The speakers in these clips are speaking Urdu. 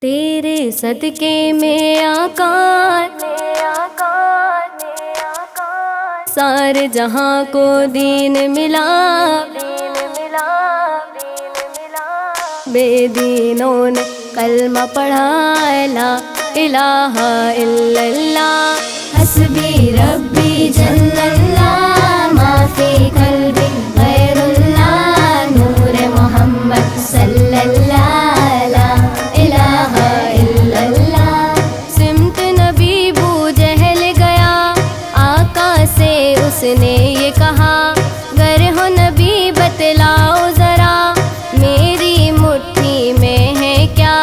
تیرے صدقے میں آقا سارے جہاں کو دین ملا، بے دینوں نے کلمہ پڑھا لا الہ الا اللہ، حسبی ربی جل اللہ، ما فی قلبی غیر اللہ، نور محمد صلی اللہ لا الہ الا اللہ۔ سمت نبی بو جہل گیا، آقا سے اس نے یہ کہا، گر ہو نبی بتلاؤ ذرا میری مٹھی میں ہے کیا؟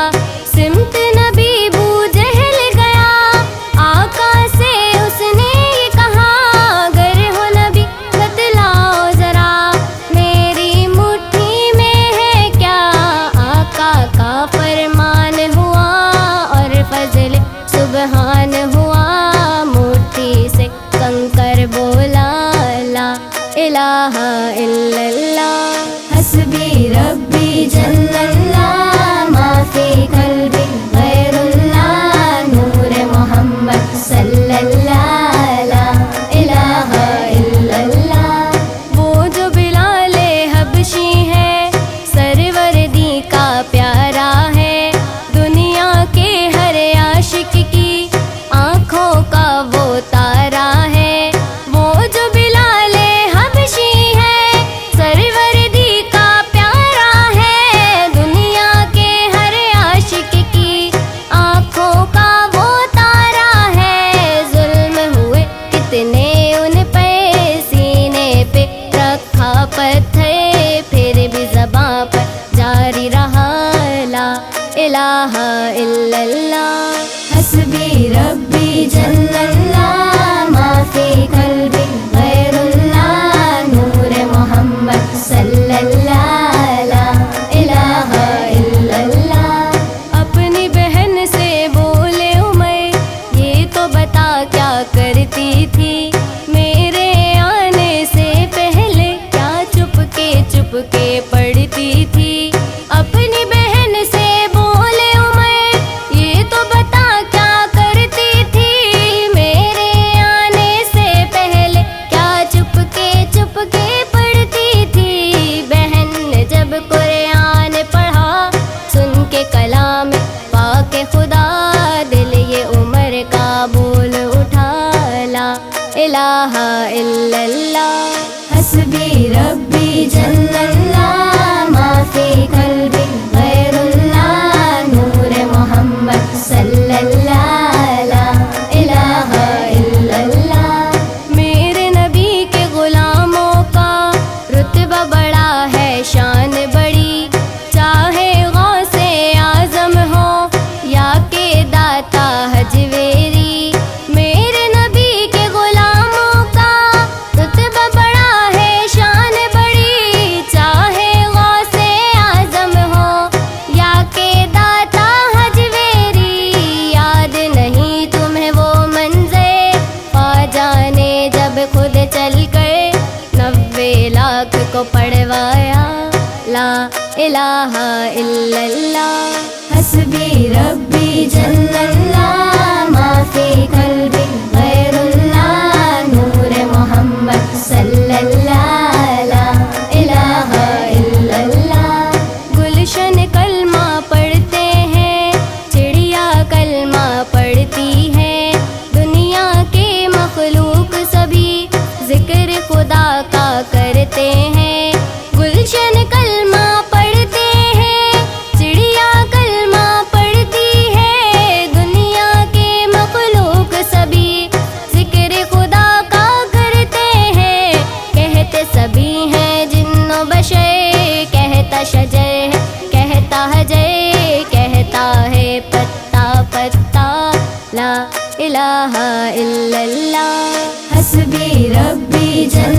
سمت نبی بو جہل گیا، آقا سے اس نے یہ کہا، گر ہو نبی بتلاؤ ذرا میری مٹھی میں ہے کیا؟ آقا کا فرمان ہوا اور فضل سبحان ہوا، مٹھی سے کنکر بولا لا الہ الا اللہ، حسبی ربی جل اللہ، ما فی قلبی غیر اللہ، نور محمد صلی اللہ لا الہ الا اللہ۔ وہ جو بلال حبشی ہے، سرور کا پیارا ہے، دنیا کے ہر عاشق کی آنکھوں کا وہ تارا ہے، وہ جو بلال حبشی ہے، سرور کا پیارا ہے، دنیا کے ہر عاشق کی آنکھوں کا وہ تارا ہے، ظلم ہوئے کتنے ان پہ، سینے پہ رکھا پتھر، پھر بھی زباں پر جاری رہا لا الہ الا اللہ، حسبی ربی جل اللہ، ما فی قلبی غیر اللہ، نور محمد صلی اللہ لا الہ الا اللہ۔ اپنی بہن سے بولے عمر، یہ تو بتا کیا کرتی تھی میرے آنے سے پہلے، کیا چپ کے پڑھتی تھی؟ اپنی بہن سے بولے عمر، یہ تو بتا کیا کرتی تھی میرے آنے سے پہلے، کیا چپ کے پڑھتی تھی؟ بہن نے جب قرآن پڑھا، سن کے کلام پاک خدا، دل یہ عمر کا بول اٹھا لا الہ الا اللہ، حسبی ربی جل اللہ، ما فی قلبی غیر اللہ، نور محمد صلی اللہ لا الہ الا اللہ۔ میرے نبی کے غلاموں کا رتبہ بڑا ہے، شان بڑی، چاہے غوث اعظم ہو یا کہ داتا حجویری، میرے نبی کے غلاموں کا رتبہ بڑا ہے، شان بڑی، چاہے غوث اعظم ہو یا کہ داتا حجویری، یاد نہیں تمہیں وہ منظر، خواجہ نے جب خود چل کر 90 لاکھ کو پڑھوایا لا الہ الا اللہ، حسبی ربی جل اللہ، ما فی قلبی غیر اللہ، نور محمد صلی اللہ لا الہ الا اللہ۔ گلشن کلمہ پڑھتے ہیں، چڑیا کلمہ پڑھتی ہے، دنیا کے مخلوق سبھی ذکر خدا کا کرتے ہیں، گلشن کلمہ پڑھتے ہیں، چڑیا کلمہ پڑھتی ہے، دنیا کے مخلوق سبھی ذکر خدا کا کرتے ہیں، کہتے سبھی ہیں جن و بشر، کہتا شجر ہے، کہتا حجر، کہتا ہے پتا پتا لا الہ الا اللہ، حسبی ربی جل